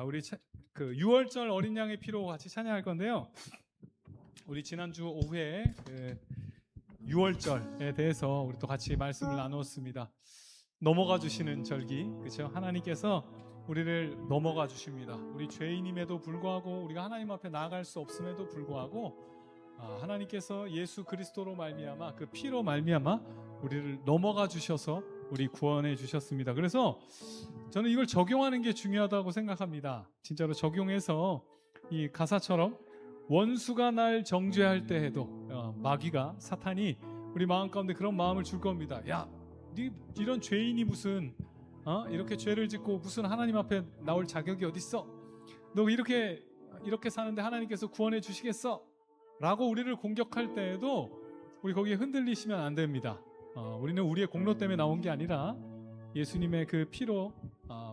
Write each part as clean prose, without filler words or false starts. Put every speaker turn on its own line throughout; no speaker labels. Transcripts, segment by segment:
자, 우리 그 6월절 어린 양의 피로 같이 찬양할 건데요. 우리 지난주 오후에 그 6월절에 대해서 우리 또 같이 말씀을 나누었습니다. 넘어가 주시는 절기, 그렇죠? 하나님께서 우리를 넘어가 주십니다. 우리 죄인임에도 불구하고 우리가 하나님 앞에 나아갈 수 없음에도 불구하고 하나님께서 예수 그리스도로 말미암아 그 피로 말미암아 우리를 넘어가 주셔서 우리 구원해 주셨습니다. 그래서 저는 이걸 적용하는 게 중요하다고 생각합니다. 진짜로 적용해서 이 가사처럼 원수가 날 정죄할 때 해도 마귀가 사탄이 우리 마음 가운데 그런 마음을 줄 겁니다. 야, 네 이런 죄인이 무슨 이렇게 죄를 짓고 무슨 하나님 앞에 나올 자격이 어딨어? 너 이렇게 사는데 하나님께서 구원해 주시겠어? 라고 우리를 공격할 때에도 우리 거기에 흔들리시면 안 됩니다. 우리는 우리의 공로 때문에 나온 게 아니라 예수님의 그 피로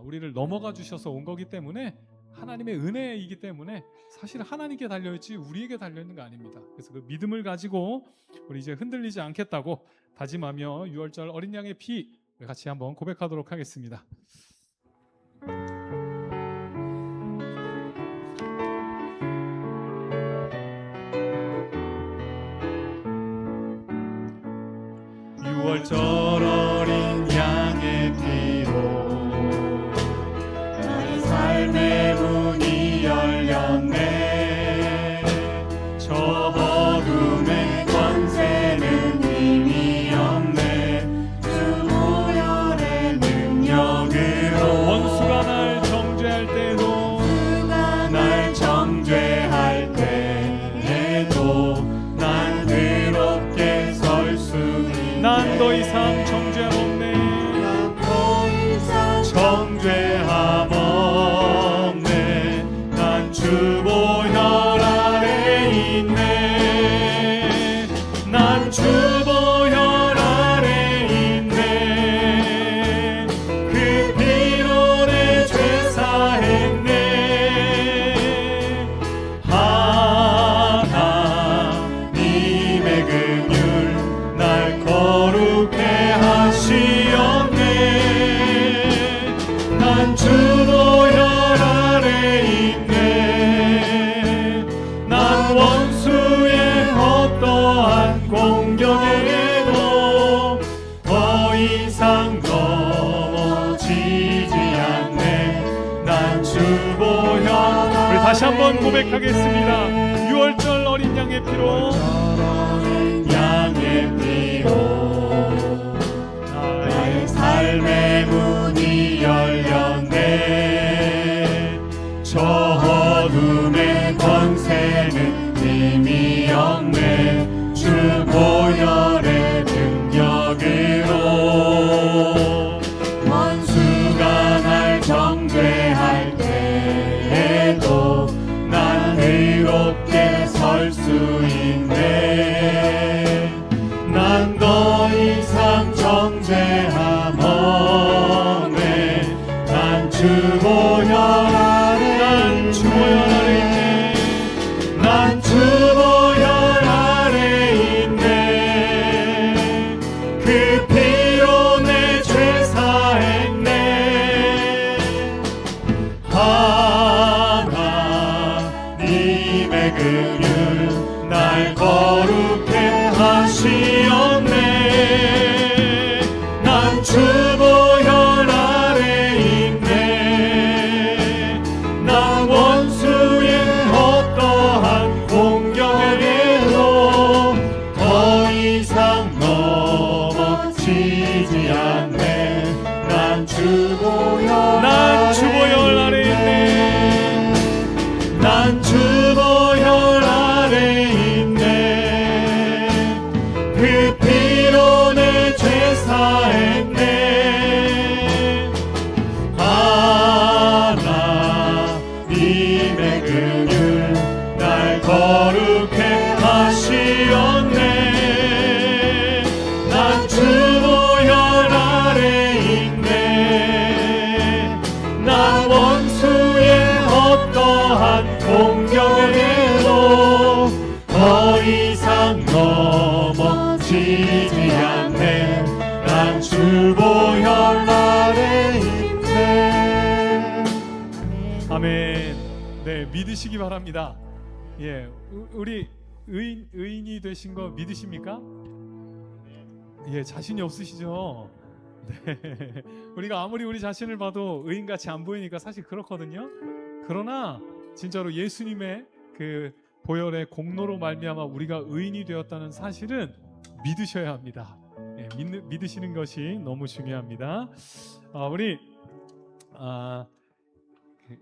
우리를 넘어가 주셔서 온 거기 때문에 하나님의 은혜이기 때문에 사실 하나님께 달려있지 우리에게 달려있는 거 아닙니다. 그래서 그 믿음을 가지고 우리 이제 흔들리지 않겠다고 다짐하며 6월절 어린 양의 피 같이 한번 고백하도록 하겠습니다.
유월절 어린 양의 피로 나의 삶의 문이 열렸네. 저 어둠의 권세는 힘이 없네. 주 보혈의 능력으로
원수가 날 정죄할 때에도
날 정죄할 때에도 난 의롭게 설 수 있네.
난 더 이상 정죄함 없네.
정죄함 없네. 난 주 보혈 아래 있네. 난 주 보혈 아래 있네. 그 피로 내 죄 사했네. 하나님의 긍휼 날 거룩해 하시었네. 난 주 보혈 아래 있네. 난 원수의 어떠한 공격에도 더 이상 넘어지지 않네. 난 주 보혈
우리 다시 한번 고백하겠습니다. 6월절 어린 양의 피로
양의 피로 나의 삶의 문이 열렸네. 저 어둠의 권세는 힘이 없네. 주 보혈의 능력으로 원수가 날 정죄할 때에도 난 의롭게 설 수 있네. 난 더 이상 정죄함 없네. 난 주 보혈 아래 난 주 보혈 아래 있네. 난 주 보혈 아래 있네. 그 피로 내 죄 사했네. 하나님의 긍휼 날 거룩해 하시었네. 난 주 보혈 아래 있네. 난 원수의 어떠한 공격에도 더 이상 넘어지지 않네. 난 주 보혈
아래 있네.
난 주 보혈 아래 있네. 그 피로 내 죄 사했네.
아멘. 네, 믿으시기 바랍니다. 예, 우리 의인이 되신 거 믿으십니까? 예, 자신이 없으시죠? 네, 우리가 아무리 우리 자신을 봐도 의인같이 안 보이니까 사실 그렇거든요. 그러나 진짜로 예수님의 그 보혈의 공로로 말미암아 우리가 의인이 되었다는 사실은 믿으셔야 합니다. 예, 믿으시는 것이 너무 중요합니다. 우리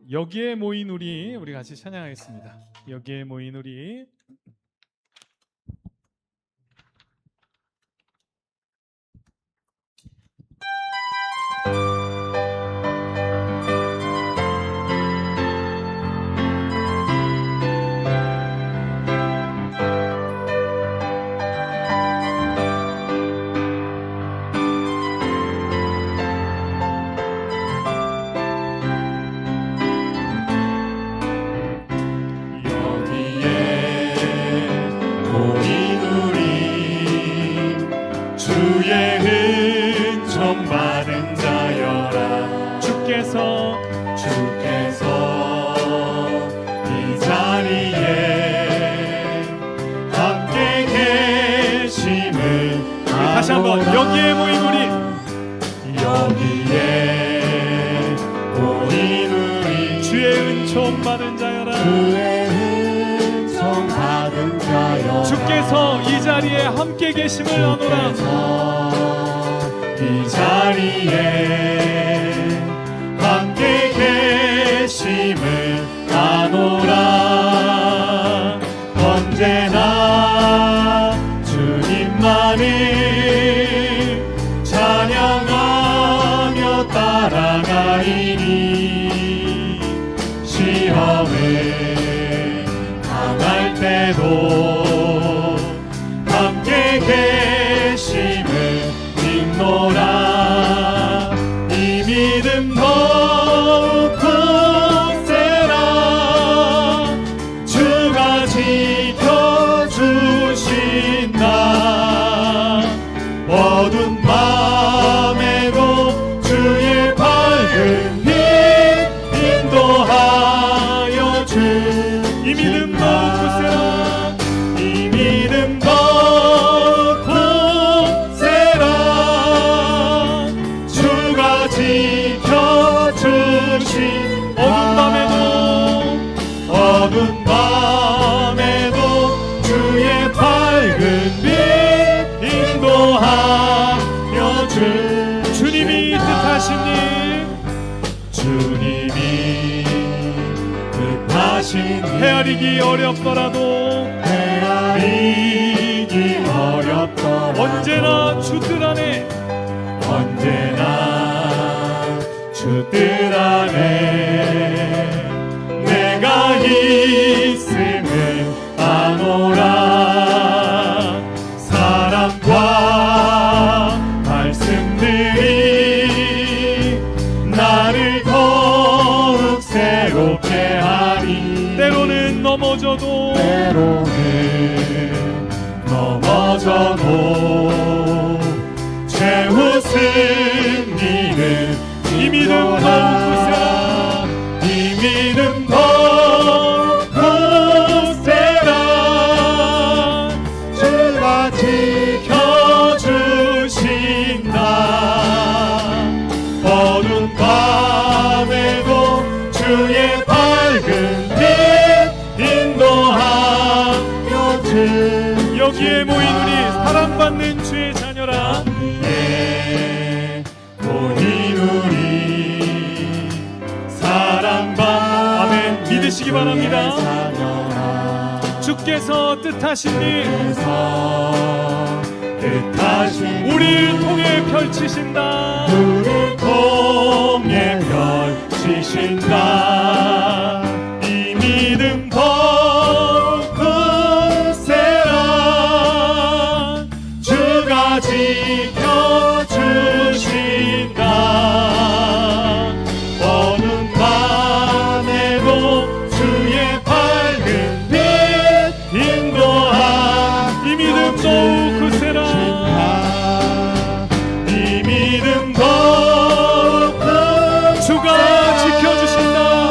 여기에 모인 우리 같이 찬양하겠습니다. 여기에 모인 우리.
주의 은총 받은 자여라. 주께서 이 자리에 함께 계심을
다시 한번 여기에 모인 우리.
여기에 모인 우리.
주의 은총 받은 자여라.
주의 은총 받은 자여라.
주께서 이 자리에 함께 계심을 아노라.
이 자리에 함께 계심을 아노라. 언제나 주님만을 찬양하며 따라가리니 시험을 당할 때도 함께 계심을 믿노라. 이 믿음 더욱 굳세라. 주가 지켜주신다. 어두운 밤에도 주의 밝은 빛 인도하여 주신다.
이 믿음 더욱 굳세라.
이 믿음 더욱 굳세라. 주가 지켜주신 어두운 밤에도 주의 밝은 빛 인도하여
주님이 뜻하신 일.
주님이 뜻하신 일.
헤아리기 어렵더라도
헤아리기 어렵더라도
언제나 주 뜻 안에
주 뜻 안에 내가 있음을 아노라. 사랑과 말씀들이 나를 더욱 새롭게 하리.
때로는 넘어져도
최후 승리는
이 믿음 더욱 굳세라.
이 믿음 더욱 굳세라. 주가 지켜주신다. 어두운 밤에도 주의 밝은 빛 인도하여 주.
여기에 모인 우리 사랑받는 주의 자녀라.
모인 우리 사랑받는
아멘. 믿으시기 바랍니다.
자녀라.
주께서 뜻하신 일
뜻하신
우리를 통해 펼치신다.
우리를 통해 펼치신다. 이 믿음 더욱 굳세라. 주가 지켜주신다. 어두운 밤에도 주의 밝은 빛 인도하.
이 믿음 더욱 굳세라.
이 믿음 더욱
주가 지켜주신다.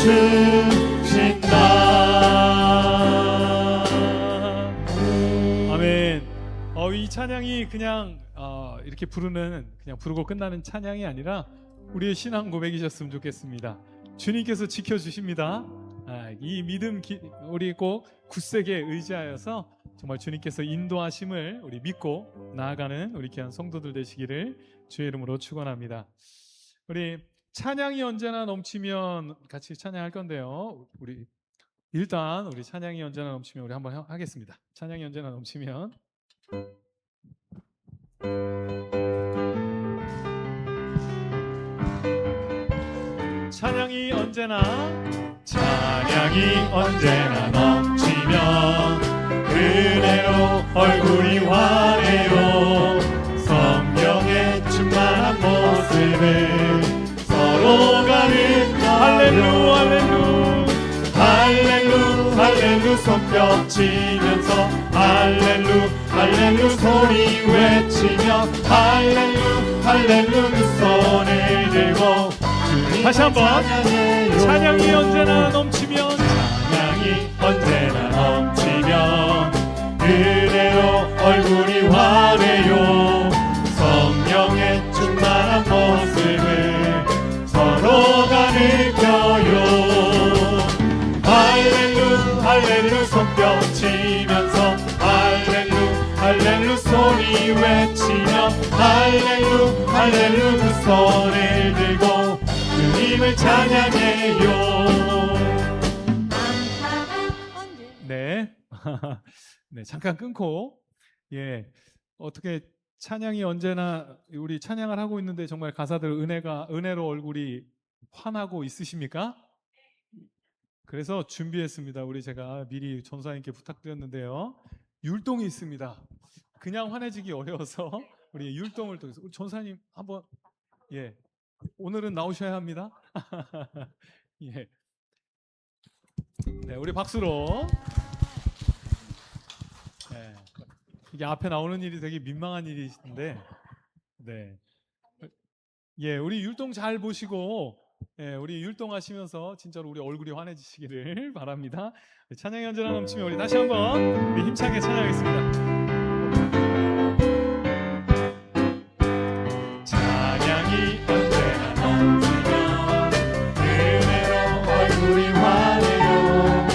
주신다.
아멘. 이 찬양이 그냥 이렇게 그냥 부르고 끝나는 찬양이 아니라 우리의 신앙 고백이셨으면 좋겠습니다. 주님께서 지켜주십니다. 이 믿음 우리 꼭 굳세게 의지하여서 정말 주님께서 인도하심을 우리 믿고 나아가는 우리 귀한 성도들 되시기를 주의 이름으로 축원합니다. 우리 찬양이 언제나 넘치면 같이 찬양할 건데요. 일단 우리 찬양이 언제나 넘치면 우리 한번 하겠습니다. 찬양이 언제나 넘치면 찬양이 언제나
넘치면 은혜로 얼굴이 환해요. 성령의 충만한 모습을 서로가 느껴요. 할렐루 손뼉 치면서 할렐루 소리 외치며 할렐루 그 손을 들고
다시 한번 찬양이 언제나 넘치면
은혜로 얼굴이 환해요. 성령의 충만한 모습을 서로가 느껴요. 할렐루 손뼉 치면서 할렐루 소리 외치며 할렐루 그 손을 들고 주님을 찬양해요.
네. 네, 잠깐 끊고 어떻게 찬양이 언제나 우리 찬양을 하고 있는데 정말 가사들 은혜로 얼굴이 환하고 있으십니까? 그래서 준비했습니다. 제가 미리 전사님께 부탁드렸는데요. 율동이 있습니다. 그냥 환해지기 어려워서 우리 율동을 통해서 우리 전사님 한번 오늘은 나오셔야 합니다. 네, 우리 박수로. 이게 앞에 나오는 일이 되게 민망한 일이신데, 우리 율동 잘 보시고, 우리 율동하시면서 진짜로 우리 얼굴이 환해지시기를 바랍니다. 찬양이 언제나 넘치면 우리 다시 한번 우리 힘차게 찬양하겠습니다.
찬양이 언제나 넘치면 은혜로 얼굴이 환해요.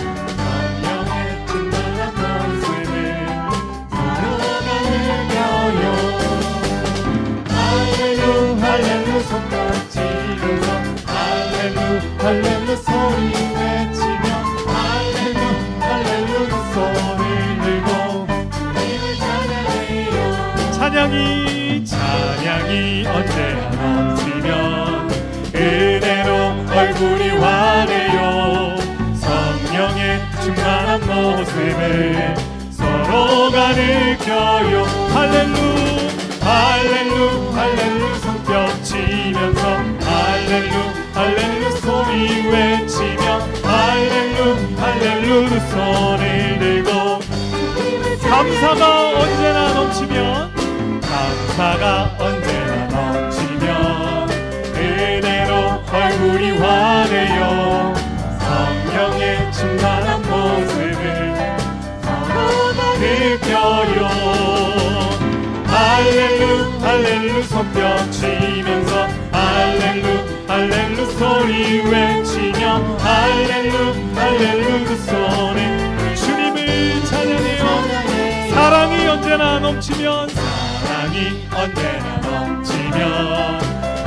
성령의 충만한 모습을 서로가 느껴요. 할렐루 손뼉 치면서 할렐루 소리 외치며 할렐루 그 손을 들고 주님을 찬양해요. 찬양이 언제나 넘치면 은혜로 얼굴이 환해요. 성령의 충만한 모습을 서로가 느껴요. 할렐루 손뼉 치면서 할렐루 소리 외치며 할렐루 그 손을 들고
감사가 언제나 넘치면
은혜로 얼굴이 환해요. 성령의 충만한 모습을 서로가 느껴요. 할렐루 손뼉 치면서 할렐루 소리 외치며 할렐루 그 손을
주님을 찬양해요. 사랑이 언제나 넘치면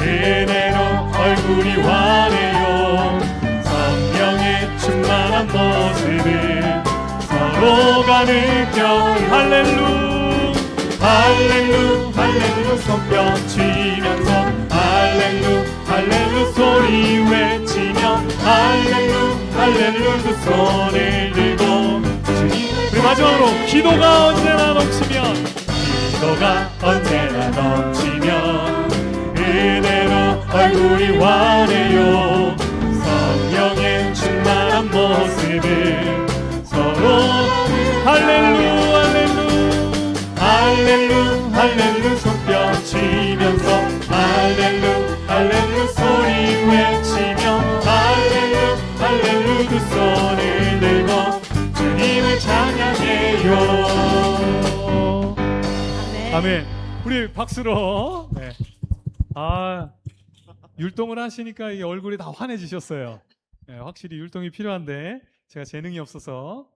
은혜로 얼굴이 환해요. 성령의 충만한 모습을 서로가 느껴요. 할렐루 손뼉 치면서 할렐루 소리 외치며 할렐루 그 손을 들고
우리 마지막으로 기도가 언제나 넘치면
은혜로 얼굴이 환해요. 성령의 충만한 모습을 서로 할렐루 손뼉 치면서 할렐루 소리 외치며 할렐루 할렐루 두 손을 들고 주님을 찬양해요.
아멘. 우리 박수로. 네. 아, 율동을 하시니까 이 얼굴이 다 환해지셨어요. 네, 확실히 율동이 필요한데 제가 재능이 없어서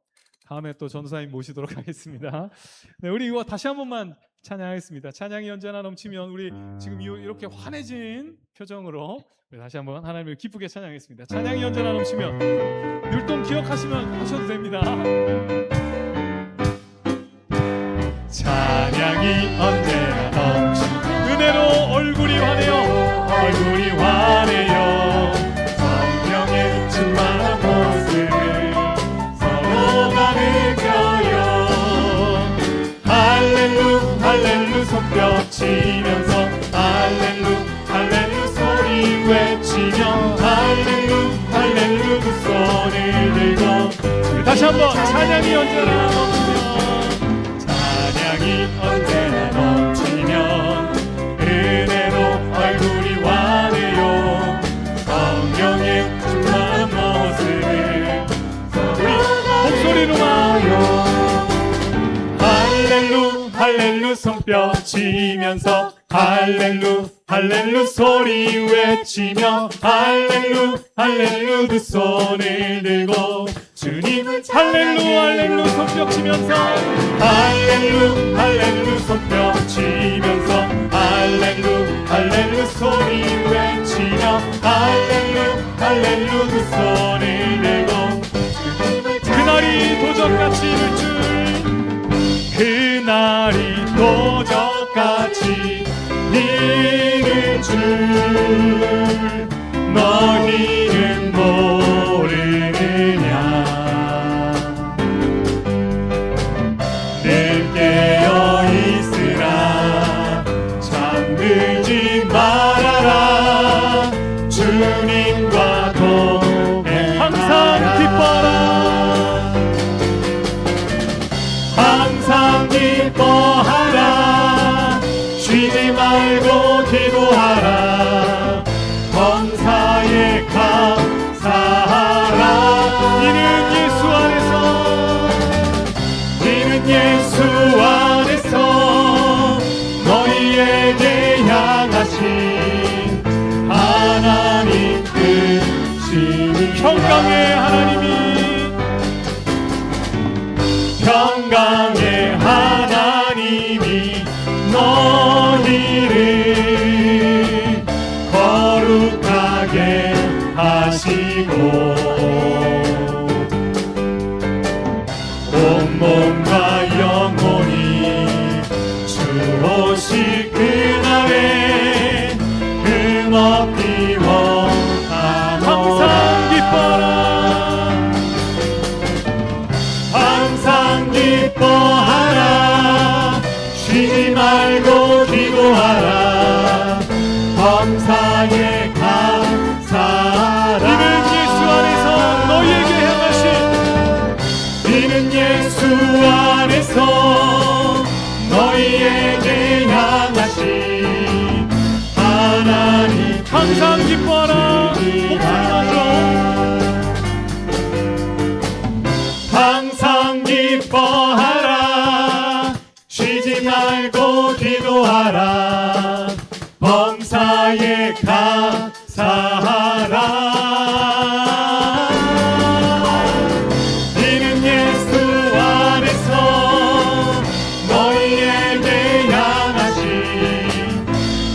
다음에 또 전도사님 모시도록 하겠습니다. 네, 우리 이거 다시 한 번만 찬양하겠습니다. 찬양이 언제나 넘치면 우리 지금 이렇게 환해진 표정으로 다시 한번 하나님을 기쁘게 찬양하겠습니다. 찬양이 언제나 넘치면 율동 기억하시면 하셔도 됩니다.
찬양이 언제나 넘치면
은혜로 얼굴이 환해요.
얼굴이 환해요. 성령의 충만한 모습을 서로가 느껴요. 할렐루 할렐루 손뼉 치면서 할렐루 할렐루 소리 외치며 할렐루 할렐루 두 손을 들고
다시 한번 찬양이 언제나 넘치면
찬양이 언제나 넘치면 은혜로 얼굴이 환해요. 성령의 충만한 모습을
우리 목소리로만
할렐루 할렐루 손뼉 치면서 할렐루 할렐루 소리 외치며 할렐루 할렐루 두 손을 들고 주님을
할렐루 할렐루 손뼉 치면서
할렐루 할렐루 손뼉 치면서 할렐루 할렐루 소리 외치며 할렐루 할렐루 두 손을 들고
그날이 도적같이 이를 줄
그날이 도적같이 이를 줄 너희는 모르느냐. 늘 깨어 있으라 잠들지 말아라 주님과
항상 기뻐라.
항상 기뻐하라 쉬지 말고 기도하라 범사에 감사하라
이는 예수 안에서
이는 예수 안에서 너희에게 향하신 하나님 뜻이니
평강의 하나님이
평강의 하나님이 너희를 거룩하게 하시고 온몸과 영혼이 주 오실 그날에 흠없이
항상 기뻐라.
항상 기뻐하라 쉬지 말고 기도하라 범사에 감사하라
이는 예수 안에서 너희에게 향하신
이는 예수 안에서 너희에게 향하신 하나님
항상 기뻐라. 목소리만으로
항상 기뻐하라 쉬지 말고 기도하라 범사에 감사하라 이는 예수 안에서 너희에게 향하신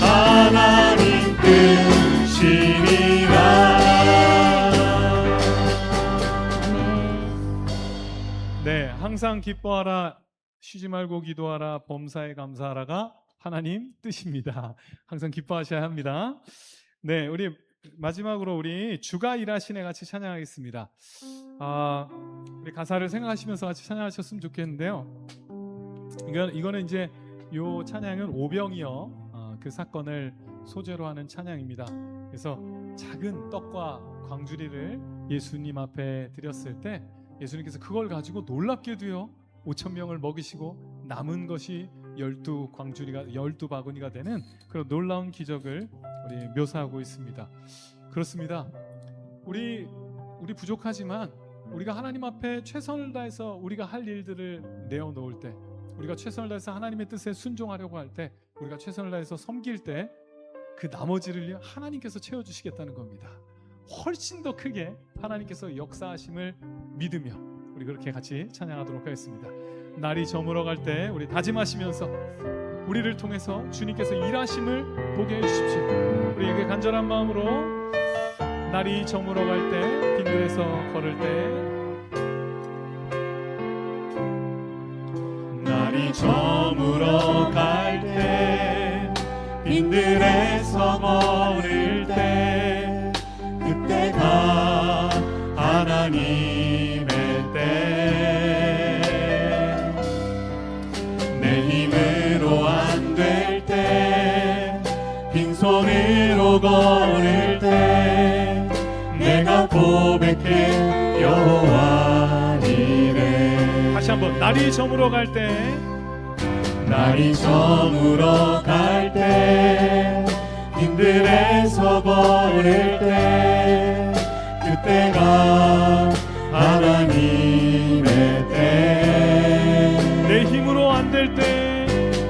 하나님 뜻이니라.
네, 항상 기뻐하라 쉬지 말고 기도하라 범사에 감사하라가 하나님 뜻입니다. 항상 기뻐하셔야 합니다. 네, 우리 마지막으로 우리 주가 일하시네 같이 찬양하겠습니다. 우리 가사를 생각하시면서 같이 찬양하셨으면 좋겠는데요. 이거는 이제 요 찬양은 오병이어 그 사건을 소재로 하는 찬양입니다. 그래서 작은 떡과 광주리를 예수님 앞에 드렸을 때 예수님께서 그걸 가지고 놀랍게도요 5,000명을 먹이시고 남은 것이 12바구니가 되는 그런 놀라운 기적을 우리 묘사하고 있습니다. 그렇습니다. 우리 우리 부족하지만 우리가 하나님 앞에 최선을 다해서 우리가 할 일들을 내어놓을 때, 우리가 최선을 다해서 하나님의 뜻에 순종하려고 할 때, 우리가 최선을 다해서 섬길 때 그 나머지를 하나님께서 채워주시겠다는 겁니다. 훨씬 더 크게 하나님께서 역사하심을 믿으며 우리 그렇게 같이 찬양하도록 하겠습니다. 날이 저물어 갈 때 우리 다짐하시면서 우리를 통해서 주님께서 일하심을 보게 해주십시오. 우리에게 간절한 마음으로 날이 저물어 갈 때, 빈들에서 걸을 때,
날이 저물어 갈 때, 빈들에서 걸을 때, 그때가 하나님의 때. 내 힘으로 안 될 때, 빈손으로 걸을 때, 내가 고백해 여호와 이래.
다시 한번 날이 저물어 갈 때,
날이 저물어 갈 때, 빈들에서 걸을 때, 그때가 하나님의 때.
내 힘으로 안 될 때,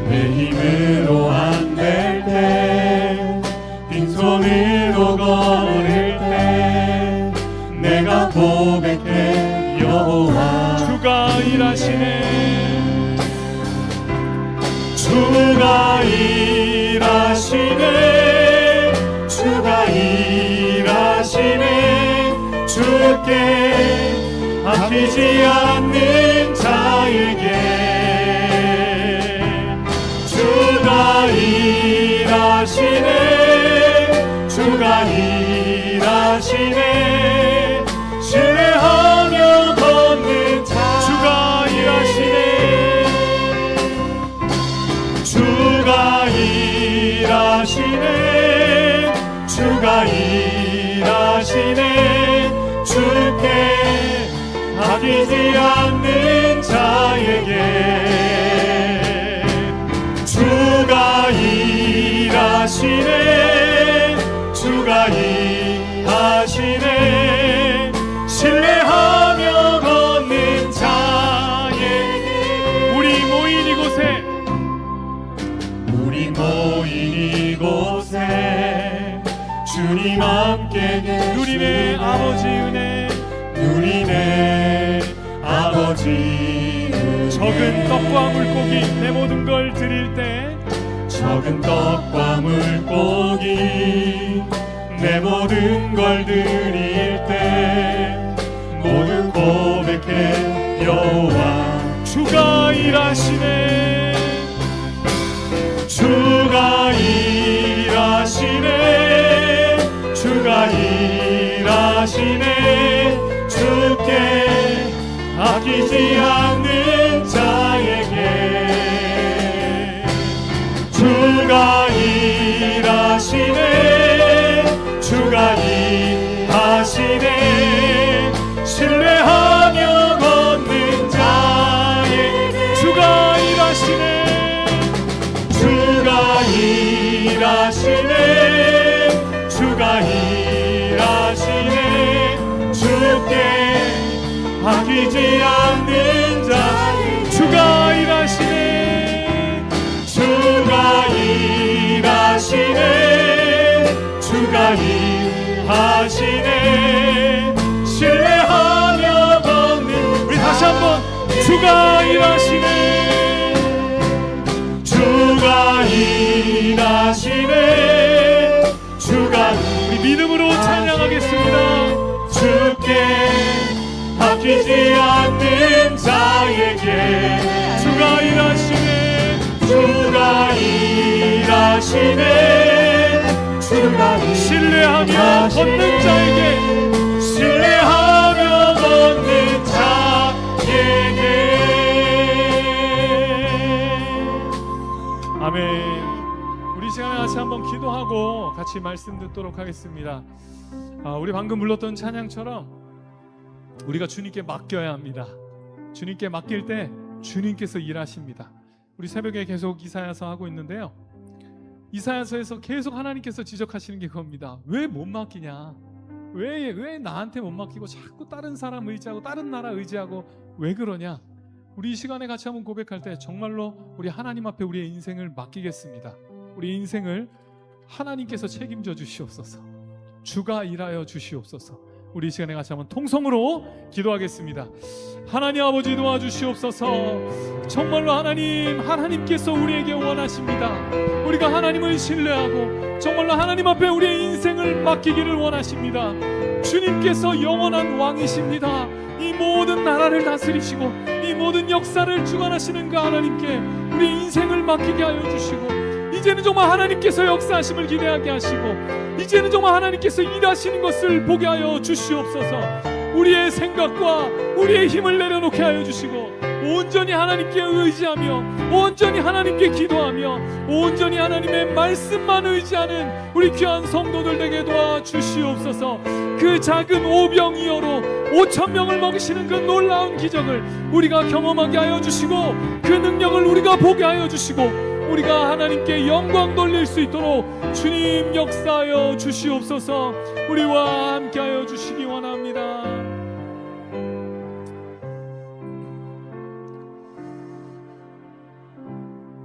내 힘으로 안 될 때, 빈손으로 걸을 때, 내가 고백해 여호와.
주가 일하시네.
주가 일하시네, 주가 일하시네, 주께 아끼지 않는 자에게. 주가 일하시네, 주가 일하시네, 신뢰하며 걷는 자. 주가 일하시네, 주가 일하시네, 주가 일하시네, 주께 아끼지 않는 자에게. 주가 일하시네, 주가 일하시네, 신뢰하며 걷는 자에게.
우리 모인 이곳에,
우리 모인 이곳에 주님 함께 계시네.
누리네 아버지 은혜,
누리네 아버지 은혜.
적은 떡과 물고기 내 모든 걸 드릴 때,
적은 떡과 물고기 내 모든 걸 드릴 때, 모두 고백해 여호와.
주가 일하시네.
주가 일하시네, 주가 일하시네, 주께 아끼지 않는 자에게. 주가 일하시네, 주가 일하시네, 신뢰하며 걷는 자에게. 주가 일하시네, 주가 일하시네, 주가 일하시네, 주께 아끼지 않는 자에게. 주가 일하시네, 주가 일하시네, 주가 일하시네, 신뢰하며 걷는.
우리 다시 한번 주가 일하시네.
주가 일하시네, 주가.
우리 믿음으로 찬양하겠습니다.
주께 아끼지 않는 자에게.
주가 일하시네,
주가 일하시네, 주가
신뢰하며 걷는 자에게.
신뢰하며 걷는 자에게.
아멘. 우리 시간에 같이 한번 기도하고 같이 말씀 듣도록 하겠습니다. 우리 방금 불렀던 찬양처럼 우리가 주님께 맡겨야 합니다. 주님께 맡길 때 주님께서 일하십니다. 우리 새벽에 계속 이사야서 하고 있는데요, 이사야서에서 계속 하나님께서 지적하시는 게 그겁니다. 왜 못 맡기냐? 왜 나한테 못 맡기고 자꾸 다른 사람 의지하고 다른 나라 의지하고 왜 그러냐? 우리 이 시간에 같이 한번 고백할 때 정말로 우리 하나님 앞에 우리의 인생을 맡기겠습니다. 우리 인생을 하나님께서 책임져 주시옵소서. 주가 일하여 주시옵소서. 우리 이 시간에 같이 한번 통성으로 기도하겠습니다. 하나님 아버지 도와주시옵소서. 정말로 하나님께서 우리에게 원하십니다. 우리가 하나님을 신뢰하고 정말로 하나님 앞에 우리의 인생을 맡기기를 원하십니다. 주님께서 영원한 왕이십니다. 이 모든 나라를 다스리시고 이 모든 역사를 주관하시는 그 하나님께 우리의 인생을 맡기게 하여 주시고, 이제는 정말 하나님께서 역사하심을 기대하게 하시고, 이제는 정말 하나님께서 일하시는 것을 보게 하여 주시옵소서. 우리의 생각과 우리의 힘을 내려놓게 하여 주시고, 온전히 하나님께 의지하며 온전히 하나님께 기도하며 온전히 하나님의 말씀만 의지하는 우리 귀한 성도들 되게 도와주시옵소서. 그 작은 오병이어로 5,000명을 먹이시는 그 놀라운 기적을 우리가 경험하게 하여 주시고, 그 능력을 우리가 보게 하여 주시고, 우리가 하나님께 영광 돌릴 수 있도록 주님 역사하여 주시옵소서. 우리와 함께하여 주시기 원합니다.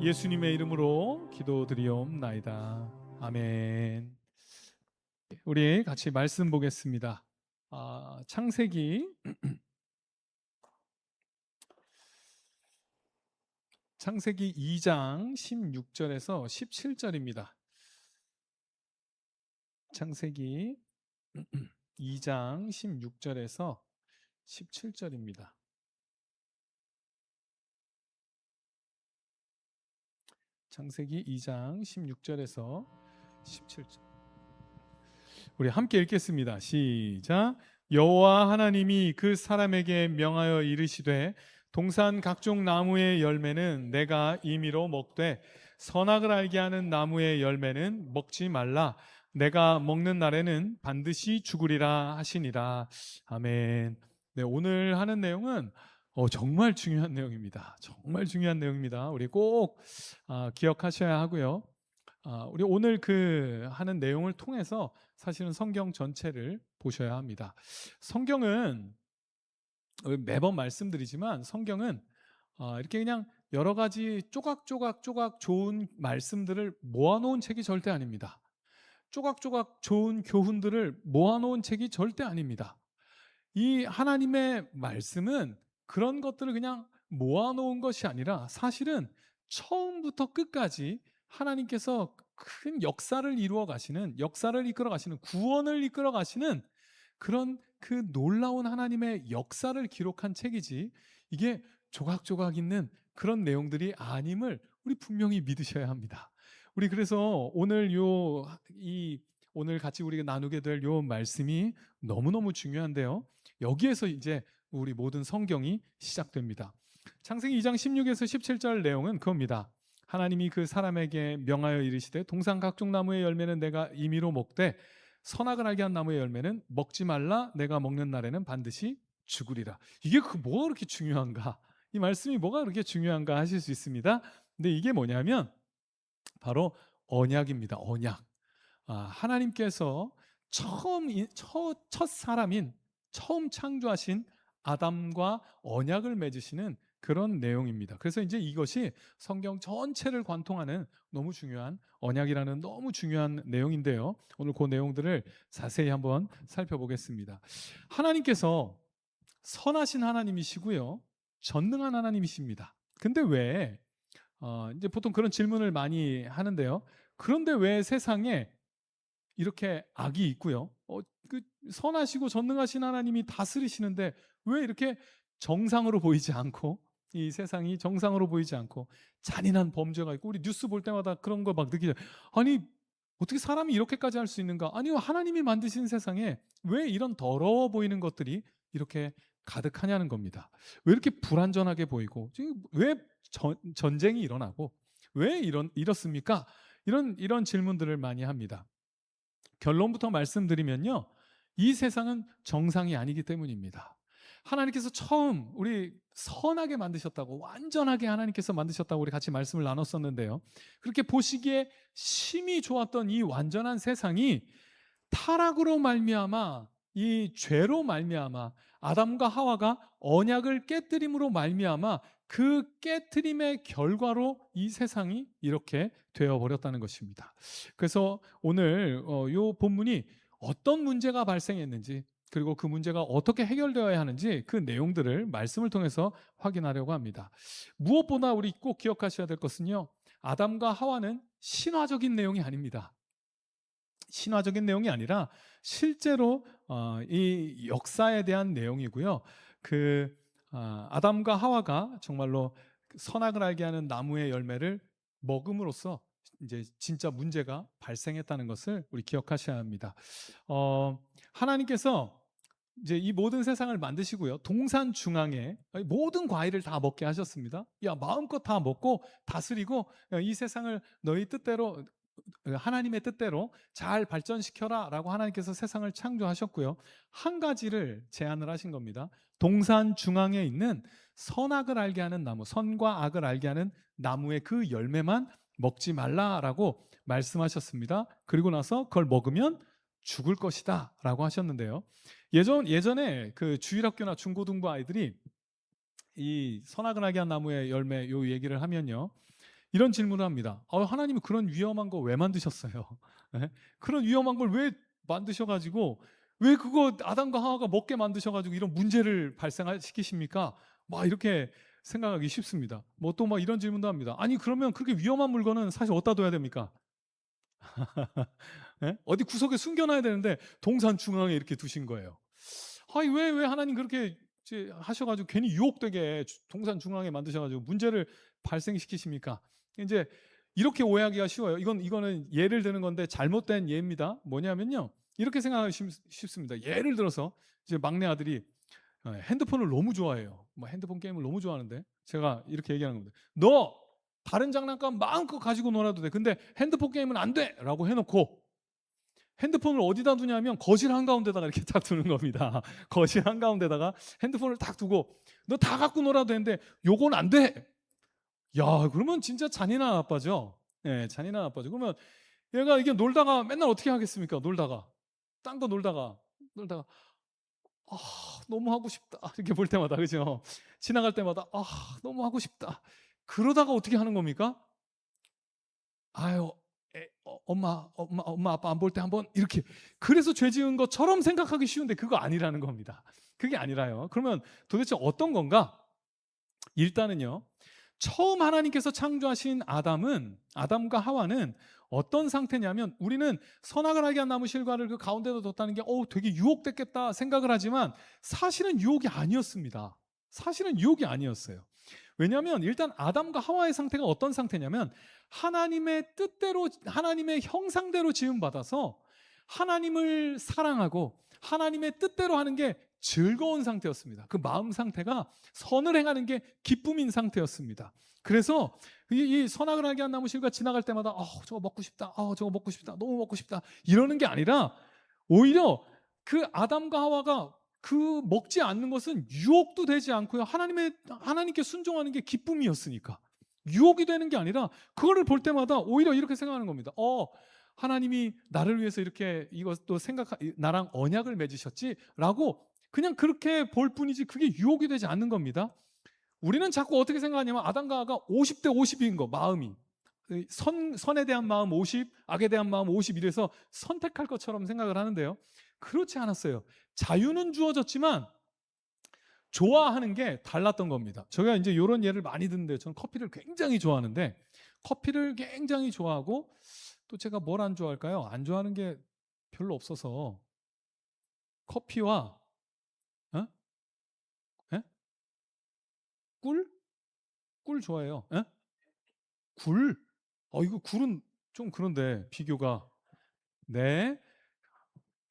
예수님의 이름으로 기도드리옵나이다. 아멘. 우리 같이 말씀 보겠습니다. 창세기 2장 16절에서 17절입니다. 창세기 2장 16절에서 17절입니다. 창세기 2장 16절에서 17절. 우리 함께 읽겠습니다. 시작. 여호와 하나님이 그 사람에게 명하여 이르시되, 동산 각종 나무의 열매는 내가 임의로 먹되 선악을 알게 하는 나무의 열매는 먹지 말라. 내가 먹는 날에는 반드시 죽으리라 하시니라. 아멘. 네, 오늘 하는 내용은 정말 중요한 내용입니다. 정말 중요한 내용입니다. 우리 꼭 기억하셔야 하고요. 우리 오늘 그 하는 내용을 통해서 사실은 성경 전체를 보셔야 합니다. 성경은 매번 말씀드리지만 성경은 이렇게 그냥 여러 가지 조각 좋은 말씀들을 모아놓은 책이 절대 아닙니다. 조각 좋은 교훈들을 모아놓은 책이 절대 아닙니다. 이 하나님의 말씀은 그런 것들을 그냥 모아놓은 것이 아니라 사실은 처음부터 끝까지 하나님께서 큰 역사를 이루어 가시는, 역사를 이끌어 가시는, 구원을 이끌어 가시는 그런 그 놀라운 하나님의 역사를 기록한 책이지, 이게 조각조각 있는 그런 내용들이 아님을 우리 분명히 믿으셔야 합니다. 우리 그래서 오늘 오늘 같이 우리가 나누게 될 요 말씀이 너무너무 중요한데요. 여기에서 이제 우리 모든 성경이 시작됩니다. 창세기 2장 16에서 17절 내용은 그겁니다. 하나님이 그 사람에게 명하여 이르시되, 동산 각종 나무의 열매는 내가 임의로 먹되 선악을 알게 한 나무의 열매는 먹지 말라. 내가 먹는 날에는 반드시 죽으리라. 이게 뭐가 그렇게 중요한가? 이 말씀이 뭐가 그렇게 중요한가 하실 수 있습니다. 근데 이게 뭐냐면 바로 언약입니다. 언약. 하나님께서 첫 사람인 처음 창조하신 아담과 언약을 맺으시는 그런 내용입니다. 그래서 이제 이것이 성경 전체를 관통하는 너무 중요한 언약이라는 너무 중요한 내용인데요. 오늘 그 내용들을 자세히 한번 살펴보겠습니다. 하나님께서 선하신 하나님이시고요, 전능한 하나님이십니다. 근데 왜 이제 보통 그런 질문을 많이 하는데요. 그런데 왜 세상에 이렇게 악이 있고요, 그 선하시고 전능하신 하나님이 다스리시는데 왜 이렇게 정상으로 보이지 않고, 이 세상이 정상으로 보이지 않고 잔인한 범죄가 있고, 우리 뉴스 볼 때마다 그런 거 막 느끼죠. 아니 어떻게 사람이 이렇게까지 할 수 있는가? 아니요, 하나님이 만드신 세상에 왜 이런 더러워 보이는 것들이 이렇게 가득하냐는 겁니다. 왜 이렇게 불안전하게 보이고, 왜 전쟁이 일어나고, 왜 이렇습니까? 이런 질문들을 많이 합니다. 결론부터 말씀드리면요, 이 세상은 정상이 아니기 때문입니다. 하나님께서 처음 우리 선하게 만드셨다고, 완전하게 하나님께서 만드셨다고 우리 같이 말씀을 나눴었는데요, 그렇게 보시기에 심히 좋았던 이 완전한 세상이 타락으로 말미암아 이 죄로 말미암아 아담과 하와가 언약을 깨뜨림으로 말미암아 그 깨뜨림의 결과로 이 세상이 이렇게 되어 버렸다는 것입니다. 그래서 오늘 이 본문이 어떤 문제가 발생했는지, 그리고 그 문제가 어떻게 해결되어야 하는지 그 내용들을 말씀을 통해서 확인하려고 합니다. 무엇보다 우리 꼭 기억하셔야 될 것은요, 아담과 하와는 신화적인 내용이 아닙니다. 신화적인 내용이 아니라 실제로 이 역사에 대한 내용이고요. 아담과 하와가 정말로 선악을 알게 하는 나무의 열매를 먹음으로써 이제 진짜 문제가 발생했다는 것을 우리 기억하셔야 합니다. 하나님께서 이제 이 모든 세상을 만드시고요, 동산 중앙에 모든 과일을 다 먹게 하셨습니다. 야, 마음껏 다 먹고 다스리고 이 세상을 너희 뜻대로, 하나님의 뜻대로 잘 발전시켜라라고 하나님께서 세상을 창조하셨고요. 한 가지를 제안을 하신 겁니다. 동산 중앙에 있는 선악을 알게 하는 나무, 선과 악을 알게 하는 나무의 그 열매만 먹지 말라라고 말씀하셨습니다. 그리고 나서 그걸 먹으면 죽을 것이다라고 하셨는데요. 예전에 그 주일학교나 중고등부 아이들이 이 선악을 알게 한 나무의 열매 요 얘기를 하면요, 이런 질문을 합니다. 하나님이 그런 위험한 거 왜 만드셨어요? 예? 그런 위험한 걸 왜 만드셔가지고, 왜 그거 아담과 하와가 먹게 만드셔가지고 이런 문제를 발생시키십니까? 막 이렇게 생각하기 쉽습니다. 뭐 또 막 이런 질문도 합니다. 아니, 그러면 그렇게 위험한 물건은 사실 어디다 둬야 됩니까? 예? 어디 구석에 숨겨놔야 되는데 동산 중앙에 이렇게 두신 거예요. 아니, 왜 하나님 그렇게 이제 하셔가지고 괜히 유혹되게 동산 중앙에 만드셔가지고 문제를 발생시키십니까? 이제 이렇게 오해하기가 쉬워요. 이거는 예를 드는 건데 잘못된 예입니다. 뭐냐면요, 이렇게 생각하기 쉽습니다. 예를 들어서 이제 막내 아들이 핸드폰을 너무 좋아해요. 뭐 핸드폰 게임을 너무 좋아하는데 제가 이렇게 얘기하는 겁니다. 너 다른 장난감 마음껏 가지고 놀아도 돼. 근데 핸드폰 게임은 안 돼! 라고 해놓고 핸드폰을 어디다 두냐면 거실 한가운데다가 이렇게 딱 두는 겁니다. 거실 한가운데다가 핸드폰을 딱 두고 너 다 갖고 놀아도 되는데 요건 안 돼! 야, 그러면 진짜 잔인한 아빠죠. 예, 잔인한 아빠죠. 그러면 얘가 이게 놀다가 맨날 어떻게 하겠습니까? 놀다가. 딴 거 놀다가. 아, 너무 하고 싶다. 이렇게 볼 때마다, 그죠? 지나갈 때마다, 너무 하고 싶다. 그러다가 어떻게 하는 겁니까? 아유, 엄마, 아빠 안 볼 때 한번 이렇게. 그래서 죄 지은 것처럼 생각하기 쉬운데 그거 아니라는 겁니다. 그게 아니라요. 그러면 도대체 어떤 건가? 일단은요, 처음 하나님께서 창조하신 아담과 하와는 어떤 상태냐면, 우리는 선악을 알게 한 나무 실과를 그 가운데다 뒀다는 게 되게 유혹됐겠다 생각을 하지만 사실은 유혹이 아니었습니다. 사실은 유혹이 아니었어요. 왜냐하면 일단 아담과 하와의 상태가 어떤 상태냐면, 하나님의 뜻대로, 하나님의 형상대로 지음받아서 하나님을 사랑하고 하나님의 뜻대로 하는 게 즐거운 상태였습니다. 그 마음 상태가 선을 행하는 게 기쁨인 상태였습니다. 그래서 이 선악을 알게 한 나무 실과 지나갈 때마다 저거 먹고 싶다, 저거 먹고 싶다, 너무 먹고 싶다 이러는 게 아니라, 오히려 그 아담과 하와가 그 먹지 않는 것은 유혹도 되지 않고요, 하나님께 순종하는 게 기쁨이었으니까 유혹이 되는 게 아니라, 그거를 볼 때마다 오히려 이렇게 생각하는 겁니다. 하나님이 나를 위해서 이렇게 이것도 나랑 언약을 맺으셨지라고 그냥 그렇게 볼 뿐이지, 그게 유혹이 되지 않는 겁니다. 우리는 자꾸 어떻게 생각하냐면 아담과 하와가 50대 50인 거, 마음이. 선에 대한 마음 50, 악에 대한 마음 50 이래서 선택할 것처럼 생각을 하는데요. 그렇지 않았어요. 자유는 주어졌지만 좋아하는 게 달랐던 겁니다. 제가 이제 이런 예를 많이 듣는데, 저는 커피를 굉장히 좋아하는데, 커피를 굉장히 좋아하고 또 제가 뭘 안 좋아할까요? 안 좋아하는 게 별로 없어서, 커피와 어? 예? 꿀? 꿀 좋아해요. 예? 굴? 이거 굴은 좀 그런데 비교가. 네.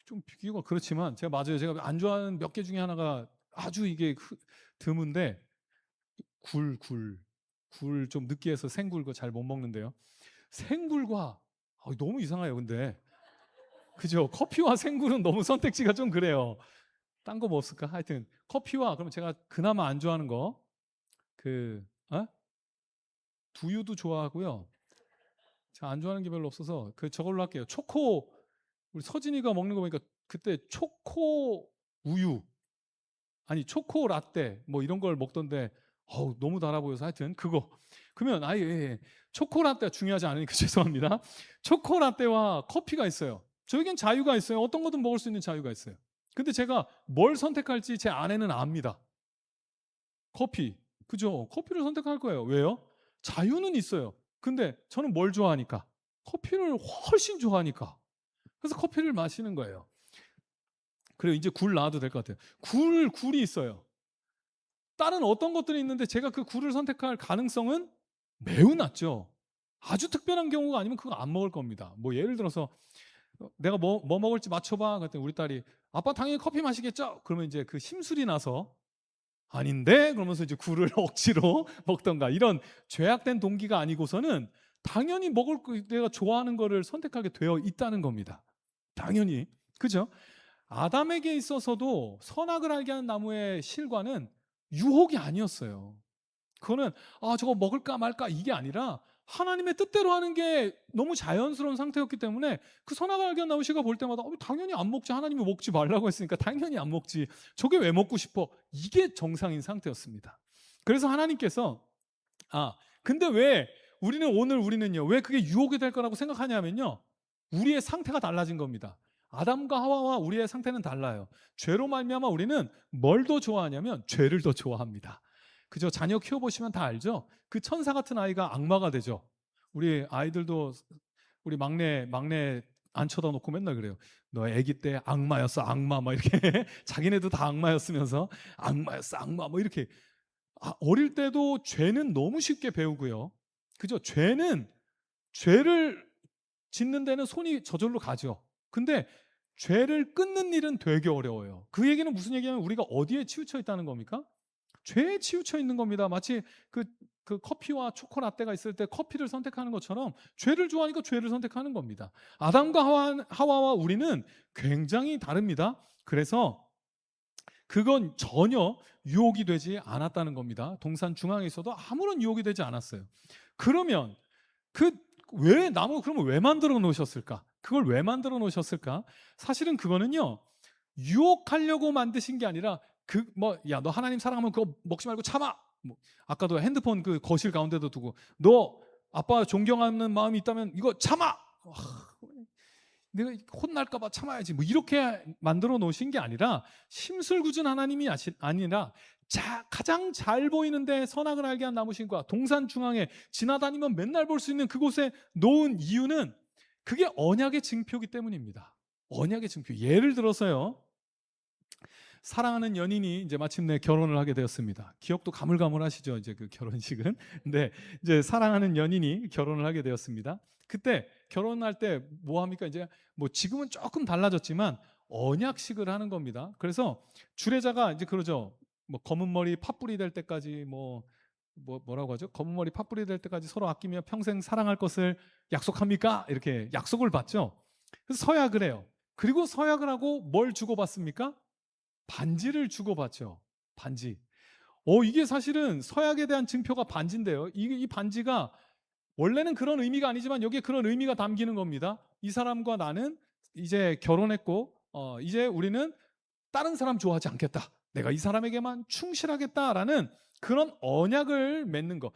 좀 비교가 그렇지만 제가 맞아요. 제가 안 좋아하는 몇 개 중에 하나가 아주 이게 드문데, 굴 좀 느끼해서 생굴 거 잘 못 먹는데요. 생굴과 너무 이상해요. 근데 그죠? 커피와 생굴은 너무 선택지가 좀 그래요. 딴 거 뭐 없을까? 하여튼 커피와, 그럼 제가 그나마 안 좋아하는 거, 두유도 좋아하고요. 제가 안 좋아하는 게 별로 없어서 저걸로 할게요. 초코. 우리 서진이가 먹는 거 보니까 그때 초코 우유 아니 초코 라떼 뭐 이런 걸 먹던데 너무 달아 보여서 하여튼 그거 그러면 아예 초코 라떼가 중요하지 않으니까 죄송합니다. 초코 라떼와 커피가 있어요. 저에겐 자유가 있어요. 어떤 거든 먹을 수 있는 자유가 있어요. 근데 제가 뭘 선택할지 제 아내는 압니다. 커피. 그죠? 커피를 선택할 거예요. 왜요? 자유는 있어요. 근데 저는 뭘 좋아하니까? 커피를 훨씬 좋아하니까. 그래서 커피를 마시는 거예요. 그리고 이제 굴 나와도 될 것 같아요. 굴이 있어요. 다른 어떤 것들이 있는데 제가 그 굴을 선택할 가능성은 매우 낮죠. 아주 특별한 경우가 아니면 그거 안 먹을 겁니다. 뭐 예를 들어서 내가 뭐 먹을지 맞춰봐. 그랬더니 우리 딸이 아빠 당연히 커피 마시겠죠? 그러면 이제 그 심술이 나서 아닌데? 그러면서 이제 굴을 억지로 먹던가 이런 죄악된 동기가 아니고서는 당연히 내가 좋아하는 거를 선택하게 되어 있다는 겁니다. 당연히. 그죠? 아담에게 있어서도 선악을 알게 하는 나무의 실과는 유혹이 아니었어요. 그거는 저거 먹을까 말까 이게 아니라 하나님의 뜻대로 하는 게 너무 자연스러운 상태였기 때문에 그 선악을 알게 하는 나무 실과 볼 때마다 당연히 안 먹지. 하나님이 먹지 말라고 했으니까 당연히 안 먹지. 저게 왜 먹고 싶어? 이게 정상인 상태였습니다. 그래서 하나님께서 근데 왜 우리는요 왜 그게 유혹이 될 거라고 생각하냐면요 우리의 상태가 달라진 겁니다. 아담과 하와와 우리의 상태는 달라요. 죄로 말미암아 우리는 뭘 더 좋아하냐면 죄를 더 좋아합니다. 그죠? 자녀 키워보시면 다 알죠? 그 천사 같은 아이가 악마가 되죠. 우리 아이들도 우리 막내 안 쳐다놓고 맨날 그래요. 너 아기 때 악마였어 악마 막 이렇게 자기네도 다 악마였으면서 악마였어 악마 뭐 이렇게 어릴 때도 죄는 너무 쉽게 배우고요. 그죠? 죄를 짓는 데는 손이 저절로 가죠. 근데 죄를 끊는 일은 되게 어려워요. 그 얘기는 무슨 얘기냐면 우리가 어디에 치우쳐 있다는 겁니까? 죄에 치우쳐 있는 겁니다. 마치 그 커피와 초코라떼가 있을 때 커피를 선택하는 것처럼 죄를 좋아하니까 죄를 선택하는 겁니다. 아담과 하와와 우리는 굉장히 다릅니다. 그래서 그건 전혀 유혹이 되지 않았다는 겁니다. 동산 중앙에 있어도 아무런 유혹이 되지 않았어요. 그러면 그러면 왜 만들어 놓으셨을까? 그걸 왜 만들어 놓으셨을까? 사실은 그거는요. 유혹하려고 만드신 게 아니라 너 하나님 사랑하면 그거 먹지 말고 참아. 아까도 핸드폰 그 거실 가운데도 두고 너 아빠 존경하는 마음이 있다면 이거 참아. 내가 혼날까 봐 참아야지. 이렇게 만들어 놓으신 게 아니라 심술궂은 하나님이 아니라 가장 잘 보이는데 선악을 알게 한 나무신과 동산 중앙에 지나다니면 맨날 볼 수 있는 그곳에 놓은 이유는 그게 언약의 증표이기 때문입니다. 언약의 증표. 예를 들어서요. 사랑하는 연인이 이제 마침내 결혼을 하게 되었습니다. 기억도 가물가물하시죠? 이제 그 결혼식은. 근데 이제 사랑하는 연인이 결혼을 하게 되었습니다. 그때 결혼할 때 뭐 합니까? 이제 지금은 조금 달라졌지만 언약식을 하는 겁니다. 그래서 주례자가 이제 그러죠. 검은 머리 팥불이 될 때까지 뭐라고 하죠? 검은 머리 팥불이 될 때까지 서로 아끼며 평생 사랑할 것을 약속합니까? 이렇게 약속을 받죠. 그래서 서약을 해요. 그리고 서약을 하고 뭘 주고받습니까? 반지를 주고받죠. 반지. 이게 사실은 서약에 대한 증표가 반지인데요. 이 반지가 원래는 그런 의미가 아니지만 여기에 그런 의미가 담기는 겁니다. 이 사람과 나는 이제 결혼했고 이제 우리는 다른 사람 좋아하지 않겠다. 내가 이 사람에게만 충실하겠다라는 그런 언약을 맺는 거.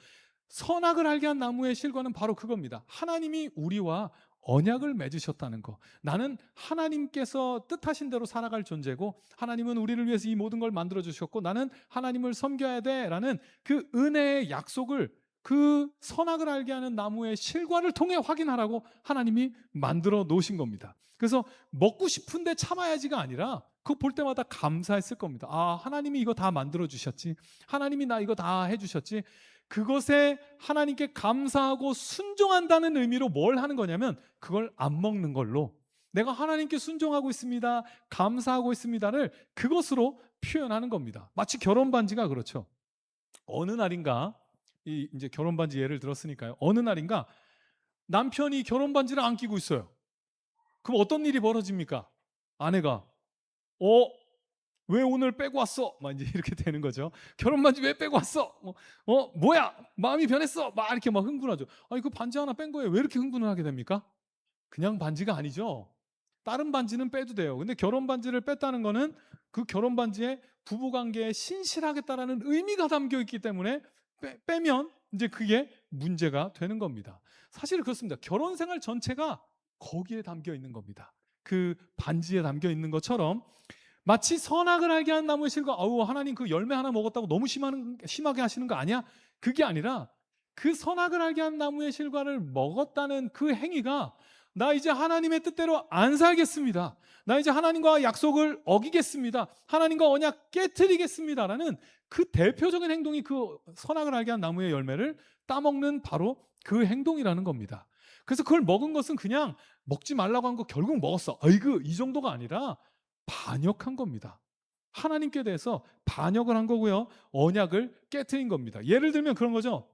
선악을 알게 한 나무의 실과는 바로 그겁니다. 하나님이 우리와 언약을 맺으셨다는 거. 나는 하나님께서 뜻하신 대로 살아갈 존재고 하나님은 우리를 위해서 이 모든 걸 만들어 주셨고 나는 하나님을 섬겨야 돼라는 그 은혜의 약속을 그 선악을 알게 하는 나무의 실과를 통해 확인하라고 하나님이 만들어 놓으신 겁니다. 그래서 먹고 싶은데 참아야지가 아니라 그거 볼 때마다 감사했을 겁니다. 하나님이 이거 다 만들어 주셨지. 하나님이 나 이거 다 해주셨지. 그것에 하나님께 감사하고 순종한다는 의미로 뭘 하는 거냐면 그걸 안 먹는 걸로 내가 하나님께 순종하고 있습니다. 감사하고 있습니다를 그것으로 표현하는 겁니다. 마치 결혼 반지가 그렇죠. 어느 날인가 이제 결혼 반지 예를 들었으니까요. 어느 날인가 남편이 결혼 반지를 안 끼고 있어요. 그럼 어떤 일이 벌어집니까? 아내가 왜 오늘 빼고 왔어? 막 이제 이렇게 되는 거죠. 결혼 반지 왜 빼고 왔어? 뭐야? 마음이 변했어? 막 이렇게 막 흥분하죠. 그 반지 하나 뺀 거에 왜 이렇게 흥분을 하게 됩니까? 그냥 반지가 아니죠. 다른 반지는 빼도 돼요. 근데 결혼 반지를 뺐다는 거는 그 결혼 반지에 부부 관계에 신실하겠다라는 의미가 담겨 있기 때문에 빼면 이제 그게 문제가 되는 겁니다. 사실 그렇습니다. 결혼 생활 전체가 거기에 담겨 있는 겁니다. 그 반지에 담겨 있는 것처럼 마치 선악을 알게 하는 나무의 실과 하나님 그 열매 하나 먹었다고 너무 심하게 하시는 거 아니야? 그게 아니라 그 선악을 알게 하는 나무의 실과를 먹었다는 그 행위가 나 이제 하나님의 뜻대로 안 살겠습니다. 나 이제 하나님과 약속을 어기겠습니다. 하나님과 언약 깨트리겠습니다라는 그 대표적인 행동이 그 선악을 알게 한 나무의 열매를 따먹는 바로 그 행동이라는 겁니다. 그래서 그걸 먹은 것은 그냥 먹지 말라고 한 거 결국 먹었어. 아이고 이 정도가 아니라 반역한 겁니다. 하나님께 대해서 반역을 한 거고요. 언약을 깨트린 겁니다. 예를 들면 그런 거죠.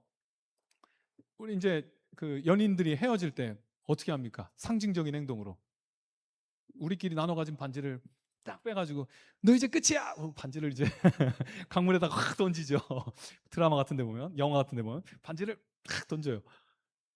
우리 이제 그 연인들이 헤어질 때 어떻게 합니까? 상징적인 행동으로 우리끼리 나눠 가진 반지를 딱 빼가지고 너 이제 끝이야. 반지를 이제 강물에다가 확 던지죠. 드라마 같은데 보면, 영화 같은데 보면 반지를 탁 던져요.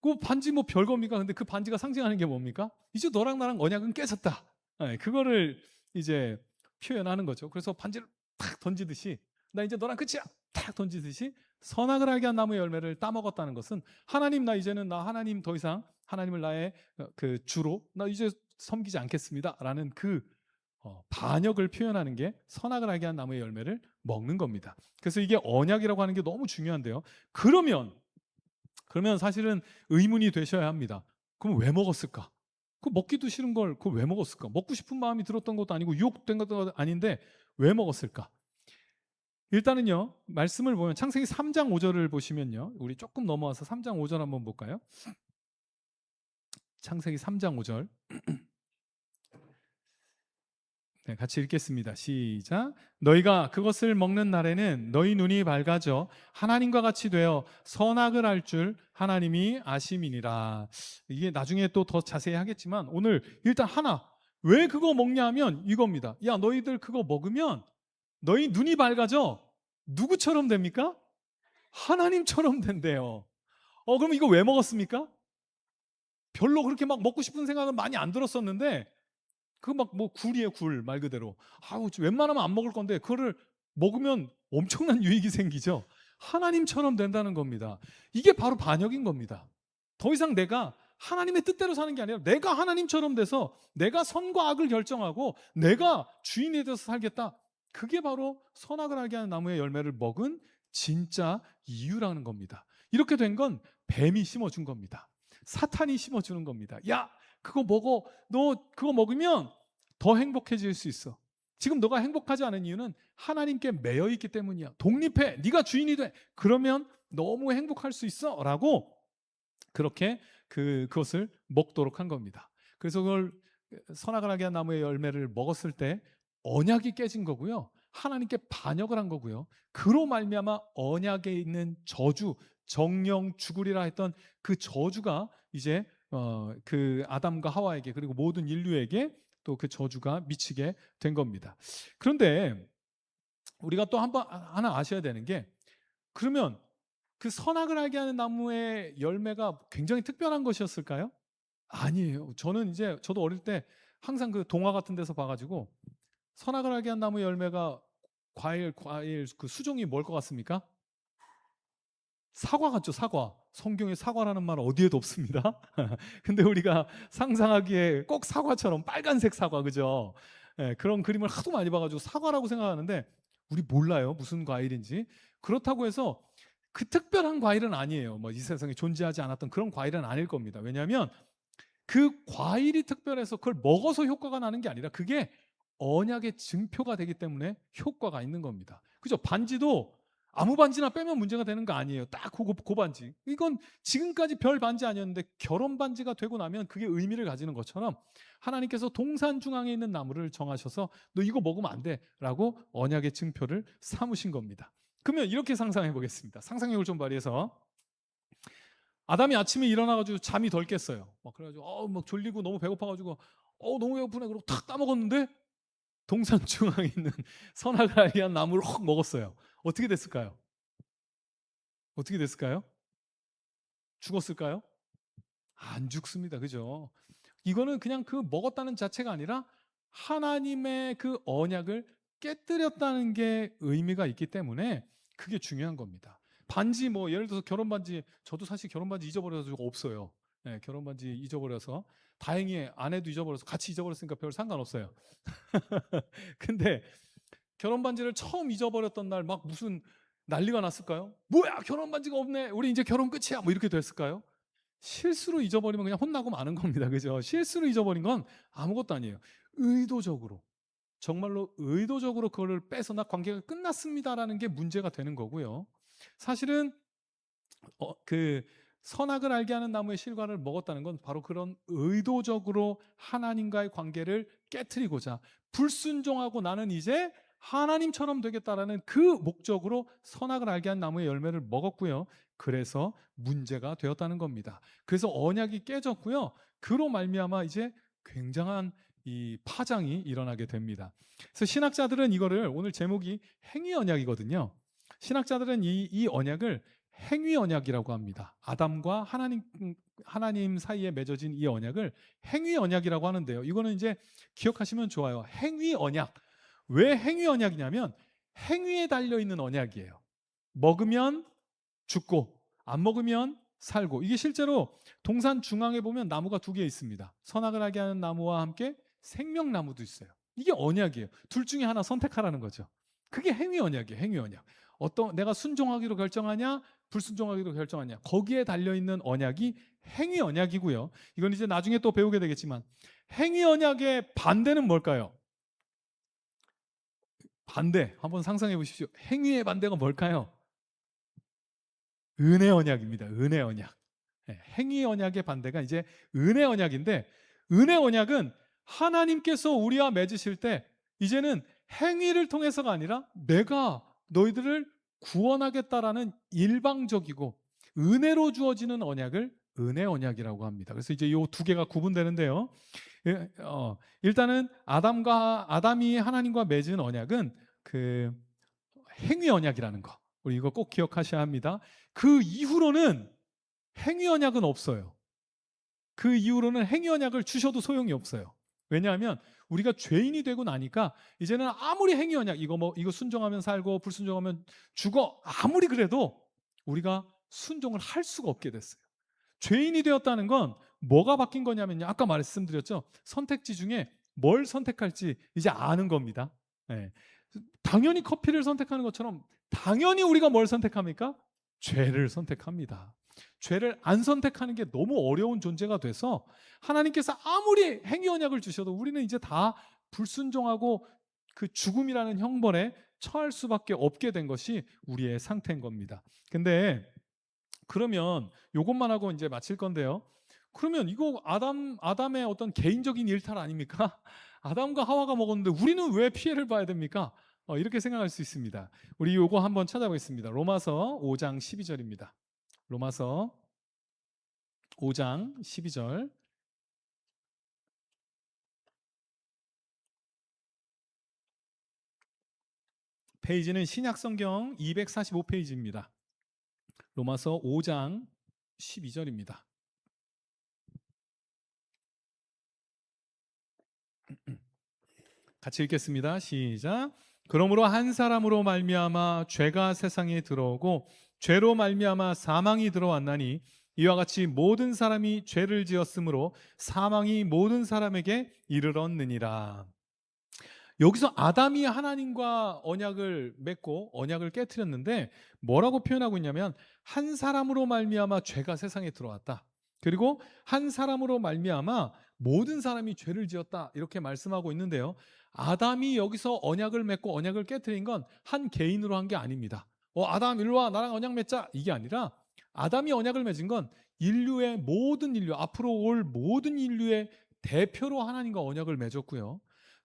그 반지 뭐 별겁니까? 근데 그 반지가 상징하는 게 뭡니까? 이제 너랑 나랑 언약은 깨졌다. 네, 그거를 이제 표현하는 거죠. 그래서 반지를 탁 던지듯이 나 이제 너랑 끝이야. 탁 던지듯이 선악을 알게 한 나무의 열매를 따먹었다는 것은 하나님 나 이제는 나 하나님 더 이상 하나님을 나의 그 주로 나 이제 섬기지 않겠습니다라는 그 반역을 표현하는 게 선악을 알게 한 나무의 열매를 먹는 겁니다. 그래서 이게 언약이라고 하는 게 너무 중요한데요. 그러면 사실은 의문이 되셔야 합니다. 그럼 왜 먹었을까? 그 먹기도 싫은 걸 그걸 왜 먹었을까? 먹고 싶은 마음이 들었던 것도 아니고 유혹된 것도 아닌데 왜 먹었을까? 일단은요. 말씀을 보면 창세기 3장 5절을 보시면요. 우리 조금 넘어와서 3장 5절 한번 볼까요? 창세기 3장 5절. 네, 같이 읽겠습니다. 시작. 너희가 그것을 먹는 날에는 너희 눈이 밝아져 하나님과 같이 되어 선악을 알 줄 하나님이 아심이니라. 이게 나중에 또 더 자세히 하겠지만 오늘 일단 하나 왜 그거 먹냐 하면 이겁니다. 야 너희들 그거 먹으면 너희 눈이 밝아져 누구처럼 됩니까? 하나님처럼 된대요. 그럼 이거 왜 먹었습니까? 별로 그렇게 막 먹고 싶은 생각은 많이 안 들었었는데 그 막 뭐 굴이에요 굴 말 그대로. 웬만하면 안 먹을 건데 그거를 먹으면 엄청난 유익이 생기죠. 하나님처럼 된다는 겁니다. 이게 바로 반역인 겁니다. 더 이상 내가 하나님의 뜻대로 사는 게 아니라 내가 하나님처럼 돼서 내가 선과 악을 결정하고 내가 주인이 돼서 살겠다. 그게 바로 선악을 알게 하는 나무의 열매를 먹은 진짜 이유라는 겁니다. 이렇게 된 건 뱀이 심어준 겁니다. 사탄이 심어주는 겁니다. 야 그거 먹어. 너 그거 먹으면 더 행복해질 수 있어. 지금 너가 행복하지 않은 이유는 하나님께 매여 있기 때문이야. 독립해. 네가 주인이 돼. 그러면 너무 행복할 수 있어. 라고 그렇게 그것을 먹도록 한 겁니다. 그래서 그걸 선악을 하게 한 나무의 열매를 먹었을 때 언약이 깨진 거고요. 하나님께 반역을 한 거고요. 그로 말미암아 언약에 있는 저주, 정령 죽으리라 했던 그 저주가 이제 그 아담과 하와에게 그리고 모든 인류에게 또 그 저주가 미치게 된 겁니다. 그런데 우리가 또 하나 아셔야 되는 게 그러면 그 선악을 알게 하는 나무의 열매가 굉장히 특별한 것이었을까요? 아니에요. 저도 어릴 때 항상 그 동화 같은 데서 봐가지고 선악을 알게 한 나무의 열매가 과일 그 수종이 뭘 것 같습니까? 사과 같죠, 사과. 성경에 사과라는 말 어디에도 없습니다. 근데 우리가 상상하기에 꼭 사과처럼 빨간색 사과, 그죠? 그런 그림을 하도 많이 봐가지고 사과라고 생각하는데 우리 몰라요, 무슨 과일인지. 그렇다고 해서 그 특별한 과일은 아니에요. 뭐 이 세상에 존재하지 않았던 그런 과일은 아닐 겁니다. 왜냐하면 그 과일이 특별해서 그걸 먹어서 효과가 나는 게 아니라 그게 언약의 증표가 되기 때문에 효과가 있는 겁니다. 그죠? 반지도 아무 반지나 빼면 문제가 되는 거 아니에요. 딱 그 반지. 이건 지금까지 별 반지 아니었는데 결혼 반지가 되고 나면 그게 의미를 가지는 것처럼 하나님께서 동산 중앙에 있는 나무를 정하셔서 너 이거 먹으면 안 돼 라고 언약의 증표를 삼으신 겁니다. 그러면 이렇게 상상해 보겠습니다. 상상력을 좀 발휘해서 아담이 아침에 일어나가지고 잠이 덜 깼어요. 막 그래가지고 막 졸리고 너무 배고파가지고 너무 배고프네 그러고 탁 따먹었는데 동산 중앙에 있는 선악을 알게 한 나무를 확 먹었어요. 어떻게 됐을까요? 어떻게 됐을까요? 죽었을까요? 안 죽습니다. 그죠? 이거는 그냥 그 먹었다는 자체가 아니라 하나님의 그 언약을 깨뜨렸다는 게 의미가 있기 때문에 그게 중요한 겁니다. 반지 뭐 예를 들어서 결혼 반지, 저도 사실 결혼 반지 잊어버려서 없어요. 네, 결혼 반지 잊어버려서 다행히 아내도 잊어버려서 같이 잊어버렸으니까 별 상관없어요. 근데 결혼 반지를 처음 잊어버렸던 날 막 무슨 난리가 났을까요? 뭐야, 결혼 반지가 없네, 우리 이제 결혼 끝이야, 뭐 이렇게 됐을까요? 실수로 잊어버리면 그냥 혼나고 마는 겁니다. 그죠? 실수로 잊어버린 건 아무것도 아니에요. 의도적으로, 정말로 의도적으로 그거를 빼서 나 관계가 끝났습니다라는 게 문제가 되는 거고요. 사실은 그 선악을 알게 하는 나무의 실과를 먹었다는 건 바로 그런 의도적으로 하나님과의 관계를 깨트리고자, 불순종하고 나는 이제 하나님처럼 되겠다라는 그 목적으로 선악을 알게 한 나무의 열매를 먹었고요. 그래서 문제가 되었다는 겁니다. 그래서 언약이 깨졌고요. 그로 말미암아 이제 굉장한 이 파장이 일어나게 됩니다. 그래서 신학자들은 이거를, 오늘 제목이 행위 언약이거든요. 신학자들은 이 언약을 행위 언약이라고 합니다. 아담과 하나님 사이에 맺어진 이 언약을 행위 언약이라고 하는데요. 이거는 이제 기억하시면 좋아요. 행위 언약. 왜 행위 언약이냐면 행위에 달려 있는 언약이에요. 먹으면 죽고 안 먹으면 살고. 이게 실제로 동산 중앙에 보면 나무가 두 개 있습니다. 선악을 알게 하는 나무와 함께 생명나무도 있어요. 이게 언약이에요. 둘 중에 하나 선택하라는 거죠. 그게 행위 언약이에요. 행위 언약. 내가 순종하기로 결정하냐, 불순종하기로 결정하냐, 거기에 달려있는 언약이 행위 언약이고요. 이건 이제 나중에 또 배우게 되겠지만, 행위 언약의 반대는 뭘까요? 반대, 한번 상상해 보십시오. 행위의 반대가 뭘까요? 은혜 언약입니다. 은혜 언약. 행위 언약의 반대가 이제 은혜 언약인데, 은혜 언약은 하나님께서 우리와 맺으실 때 이제는 행위를 통해서가 아니라 내가 너희들을 구원하겠다라는 일방적이고 은혜로 주어지는 언약을 은혜 언약이라고 합니다. 그래서 이제 이 두 개가 구분되는데요. 일단은 아담이 하나님과 맺은 언약은 그 행위 언약이라는 거. 우리 이거 꼭 기억하셔야 합니다. 그 이후로는 행위 언약은 없어요. 그 이후로는 행위 언약을 주셔도 소용이 없어요. 왜냐하면 우리가 죄인이 되고 나니까 이제는 아무리 행위 언약, 이거 순종하면 살고 불순종하면 죽어, 아무리 그래도 우리가 순종을 할 수가 없게 됐어요. 죄인이 되었다는 건 뭐가 바뀐 거냐면요, 아까 말씀드렸죠. 선택지 중에 뭘 선택할지 이제 아는 겁니다. 네. 당연히 커피를 선택하는 것처럼 당연히 우리가 뭘 선택합니까? 죄를 선택합니다. 죄를 안 선택하는 게 너무 어려운 존재가 돼서 하나님께서 아무리 행위 언약을 주셔도 우리는 이제 다 불순종하고 그 죽음이라는 형벌에 처할 수밖에 없게 된 것이 우리의 상태인 겁니다. 근데 그러면 이것만 하고 이제 마칠 건데요. 그러면 이거 아담의 어떤 개인적인 일탈 아닙니까? 아담과 하와가 먹었는데 우리는 왜 피해를 봐야 됩니까? 이렇게 생각할 수 있습니다. 우리 이거 한번 찾아보겠습니다. 로마서 5장 12절입니다. 로마서 5장 12절. 페이지는 신약성경 245페이지입니다. 로마서 5장 12절입니다. 같이 읽겠습니다. 시작. 그러므로 한 사람으로 말미암아 죄가 세상에 들어오고 죄로 말미암아 사망이 들어왔나니 이와 같이 모든 사람이 죄를 지었으므로 사망이 모든 사람에게 이르렀느니라. 여기서 아담이 하나님과 언약을 맺고 언약을 깨트렸는데 뭐라고 표현하고 있냐면 한 사람으로 말미암아 죄가 세상에 들어왔다. 그리고 한 사람으로 말미암아 모든 사람이 죄를 지었다, 이렇게 말씀하고 있는데요. 아담이 여기서 언약을 맺고 언약을 깨트린 건 한 개인으로 한 게 아닙니다. 아담 일로 와, 나랑 언약 맺자, 이게 아니라 아담이 언약을 맺은 건 인류의 모든 인류, 앞으로 올 모든 인류의 대표로 하나님과 언약을 맺었고요.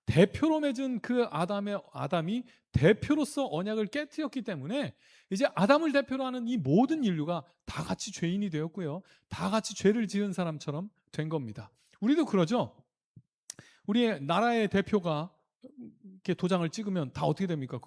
대표로 맺은 그 아담이 대표로서 언약을 깨뜨렸기 때문에 이제 아담을 대표로 하는 이 모든 인류가 다 같이 죄인이 되었고요. 다 같이 죄를 지은 사람처럼 된 겁니다. 우리도 그러죠. 우리의 나라의 대표가 이렇게 도장을 찍으면 다 어떻게 됩니까?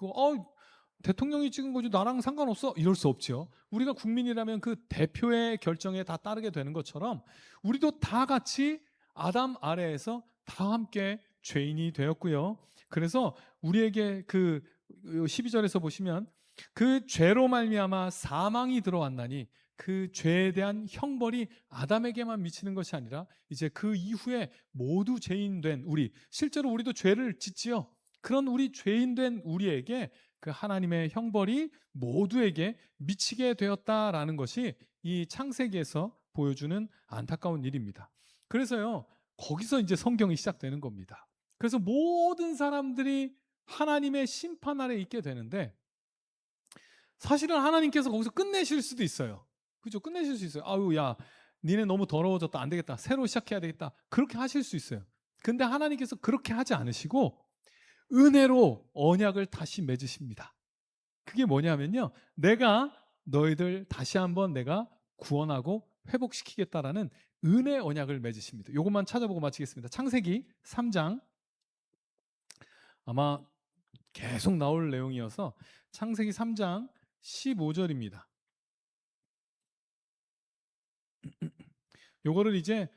대통령이 찍은 거지 나랑 상관없어, 이럴 수 없죠. 우리가 국민이라면 그 대표의 결정에 다 따르게 되는 것처럼 우리도 다 같이 아담 아래에서 다 함께 죄인이 되었고요. 그래서 우리에게 그 12절에서 보시면 그 죄로 말미암아 사망이 들어왔나니 그 죄에 대한 형벌이 아담에게만 미치는 것이 아니라 이제 그 이후에 모두 죄인 된 우리, 실제로 우리도 죄를 짓지요. 그런 우리 죄인 된 우리에게 그 하나님의 형벌이 모두에게 미치게 되었다라는 것이 이 창세기에서 보여주는 안타까운 일입니다. 그래서요, 거기서 이제 성경이 시작되는 겁니다. 그래서 모든 사람들이 하나님의 심판 아래 있게 되는데, 사실은 하나님께서 거기서 끝내실 수도 있어요. 그죠? 끝내실 수 있어요. 아유, 야, 니네 너무 더러워졌다. 안 되겠다. 새로 시작해야 되겠다. 그렇게 하실 수 있어요. 근데 하나님께서 그렇게 하지 않으시고 은혜로 언약을 다시 맺으십니다. 그게 뭐냐면요, 내가 너희들 다시 한번 내가 구원하고 회복시키겠다라는 은혜 언약을 맺으십니다. 이것만 찾아보고 마치겠습니다. 창세기 3장, 아마 계속 나올 내용이어서 창세기 3장 15절입니다. 요거를 이제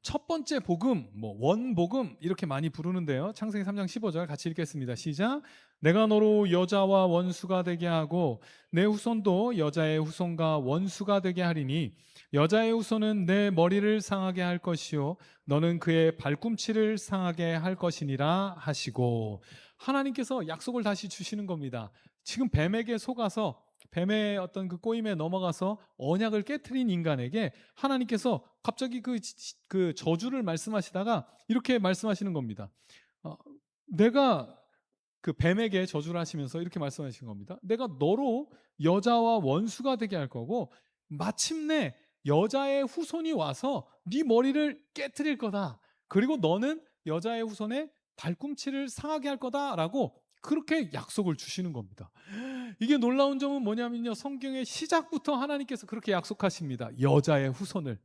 첫 번째 복음, 뭐 원복음 이렇게 많이 부르는데요. 창세기 3장 15절 같이 읽겠습니다. 시작. 내가 너로 여자와 원수가 되게 하고 내 후손도 여자의 후손과 원수가 되게 하리니 여자의 후손은 내 머리를 상하게 할 것이요 너는 그의 발꿈치를 상하게 할 것이니라 하시고, 하나님께서 약속을 다시 주시는 겁니다. 지금 뱀에게 속아서 뱀의 어떤 그 꼬임에 넘어가서 언약을 깨트린 인간에게 하나님께서 갑자기 그 저주를 말씀하시다가 이렇게 말씀하시는 겁니다. 내가 그 뱀에게 저주를 하시면서 이렇게 말씀하시는 겁니다. 내가 너로 여자와 원수가 되게 할 거고 마침내 여자의 후손이 와서 네 머리를 깨트릴 거다. 그리고 너는 여자의 후손의 발꿈치를 상하게 할 거다라고 그렇게 약속을 주시는 겁니다. 이게 놀라운 점은 뭐냐면요, 성경의 시작부터 하나님께서 그렇게 약속하십니다. 여자의 후손을,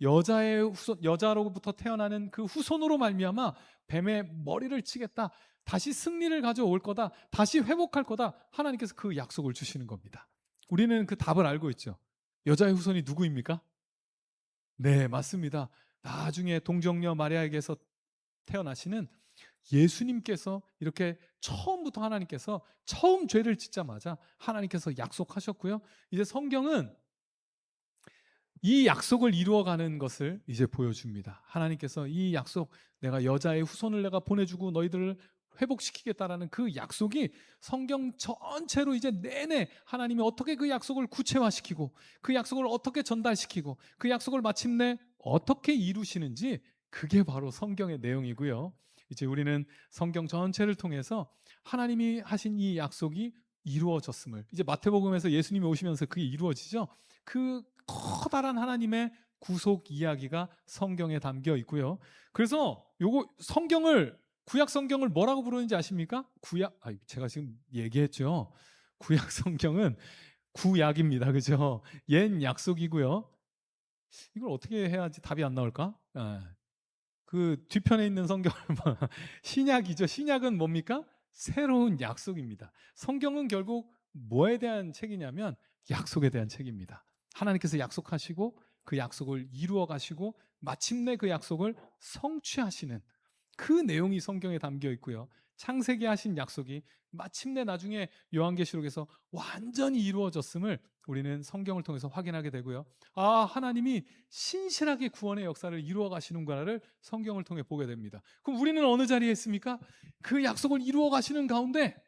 여자의 후손, 여자로부터 태어나는 그 후손으로 말미암아 뱀의 머리를 치겠다, 다시 승리를 가져올 거다, 다시 회복할 거다, 하나님께서 그 약속을 주시는 겁니다. 우리는 그 답을 알고 있죠. 여자의 후손이 누구입니까? 네, 맞습니다. 나중에 동정녀 마리아에게서 태어나시는 예수님께서 이렇게 처음부터 하나님께서 처음 죄를 짓자마자 하나님께서 약속하셨고요. 이제 성경은 이 약속을 이루어가는 것을 이제 보여줍니다. 하나님께서 이 약속, 내가 여자의 후손을 내가 보내주고 너희들을 회복시키겠다라는 그 약속이 성경 전체로 이제 내내 하나님이 어떻게 그 약속을 구체화시키고 그 약속을 어떻게 전달시키고 그 약속을 마침내 어떻게 이루시는지, 그게 바로 성경의 내용이고요. 이제 우리는 성경 전체를 통해서 하나님이 하신 이 약속이 이루어졌음을, 이제 마태복음에서 예수님이 오시면서 그게 이루어지죠. 그 커다란 하나님의 구속 이야기가 성경에 담겨 있고요. 그래서 요거 성경을, 구약 성경을 뭐라고 부르는지 아십니까? 제가 지금 얘기했죠. 구약 성경은 구약입니다. 그죠? 옛 약속이고요. 이걸 어떻게 해야지 답이 안 나올까? 그 뒤편에 있는 성경을 신약이죠. 신약은 뭡니까? 새로운 약속입니다. 성경은 결국 뭐에 대한 책이냐면 약속에 대한 책입니다. 하나님께서 약속하시고 그 약속을 이루어 가시고 마침내 그 약속을 성취하시는 그 내용이 성경에 담겨 있고요. 창세기 하신 약속이 마침내 나중에 요한계시록에서 완전히 이루어졌음을 우리는 성경을 통해서 확인하게 되고요. 아, 하나님이 신실하게 구원의 역사를 이루어 가시는구나를 성경을 통해 보게 됩니다. 그럼 우리는 어느 자리에 있습니까? 그 약속을 이루어 가시는 가운데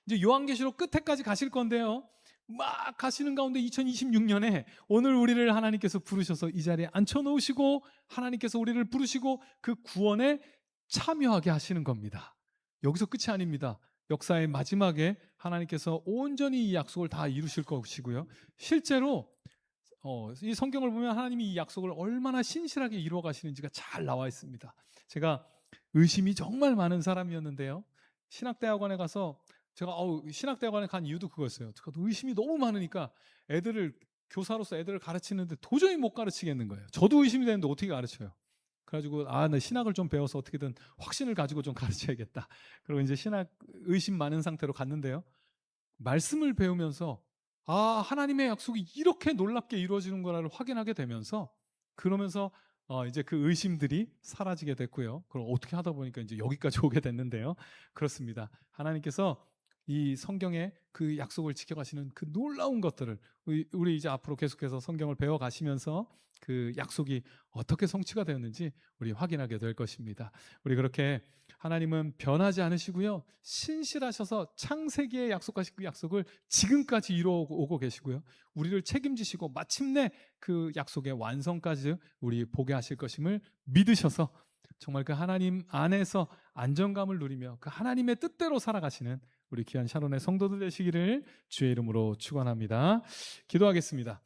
이제 요한계시록 끝에까지 가실 건데요. 막 가시는 가운데 2026년에 오늘 우리를 하나님께서 부르셔서 이 자리에 앉혀놓으시고 하나님께서 우리를 부르시고 그 구원에 참여하게 하시는 겁니다. 여기서 끝이 아닙니다. 역사의 마지막에 하나님께서 온전히 이 약속을 다 이루실 것이고요. 실제로 이 성경을 보면 하나님이 이 약속을 얼마나 신실하게 이루어 가시는지가 잘 나와 있습니다. 제가 의심이 정말 많은 사람이었는데요. 신학대학원에 가서 제가 신학대학원에 간 이유도 그거였어요. 제가 의심이 너무 많으니까 교사로서 애들을 가르치는데 도저히 못 가르치겠는 거예요. 저도 의심이 되는데 어떻게 가르쳐요? 그래가지고 나 신학을 좀 배워서 어떻게든 확신을 가지고 좀 가르쳐야겠다. 그리고 이제 신학 의심 많은 상태로 갔는데요. 말씀을 배우면서 하나님의 약속이 이렇게 놀랍게 이루어지는 거라를 확인하게 되면서, 그러면서 이제 그 의심들이 사라지게 됐고요. 그럼 어떻게 하다 보니까 이제 여기까지 오게 됐는데요. 그렇습니다. 하나님께서 이 성경에 그 약속을 지켜가시는 그 놀라운 것들을 우리 이제 앞으로 계속해서 성경을 배워 가시면서 그 약속이 어떻게 성취가 되었는지 우리 확인하게 될 것입니다. 우리 그렇게 하나님은 변하지 않으시고요. 신실하셔서 창세기에 약속하신 그 약속을 지금까지 이루어오고 계시고요. 우리를 책임지시고 마침내 그 약속의 완성까지 우리 보게 하실 것임을 믿으셔서 정말 그 하나님 안에서 안정감을 누리며 그 하나님의 뜻대로 살아가시는 우리 귀한 샤론의 성도들 되시기를 주의 이름으로 축원합니다. 기도하겠습니다.